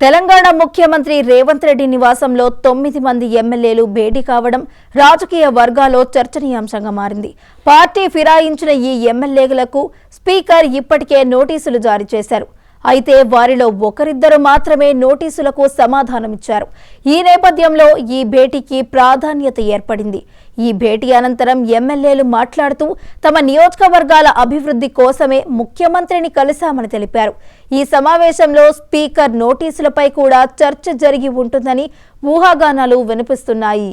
తెలంగాణ ముఖ్యమంత్రి రేవంత్ రెడ్డి నివాసంలో 9 మంది ఎమ్మెల్యేలు భేటీ కావడం రాజకీయ వర్గాల్లో చర్చనీయాంశంగా మారింది. పార్టీ ఫిరాయించిన ఈ ఎమ్మెల్యేలకు స్పీకర్ ఇప్పటికే నోటీసులు జారీ చేశారు. అయితే వారిలో ఒకరిద్దరు మాత్రమే నోటీసులకు సమాధానమిచ్చారు. ఈ నేపథ్యంలో ఈ భేటీకి ప్రాధాన్యత ఏర్పడింది. ఈ భేటీ అనంతరం ఎమ్మెల్యేలు మాట్లాడుతూ తమ నియోజకవర్గాల అభివృద్ధి కోసమే ముఖ్యమంత్రిని కలిశామని తెలిపారు. ఈ సమావేశంలో స్పీకర్ నోటీసులపై కూడా చర్చ జరిగి ఉంటుందని ఊహాగానాలు వినిపిస్తున్నాయి.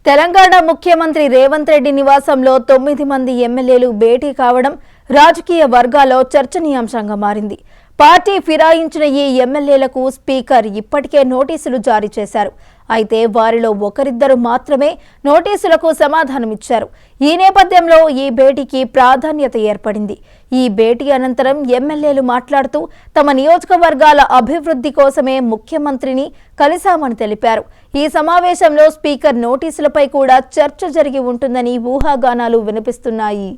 తెలంగాణ ముఖ్యమంత్రి రేవంత్ రెడ్డి నివాసంలో 9 మంది ఎమ్మెల్యేలు భేటీ కావడం రాజకీయ వర్గాల్లో చర్చనీయాంశంగా మారింది. పార్టీ ఫిరాయించిన ఈ ఎమ్మెల్యేలకు స్పీకర్ ఇప్పటికే నోటీసులు జారీ చేశారు. అయితే వారిలో ఒకరిద్దరు మాత్రమే నోటీసులకు సమాధానమిచ్చారు. ఈ నేపథ్యంలో ఈ భేటీకి ప్రాధాన్యత ఏర్పడింది. ఈ భేటీ అనంతరం ఎమ్మెల్యేలు మాట్లాడుతూ తమ నియోజకవర్గాల అభివృద్ధి కోసమే ముఖ్యమంత్రిని కలిశామని తెలిపారు. ఈ సమావేశంలో స్పీకర్ నోటీసులపై కూడా చర్చ జరిగి ఉంటుందని ఊహాగానాలు వినిపిస్తున్నాయి.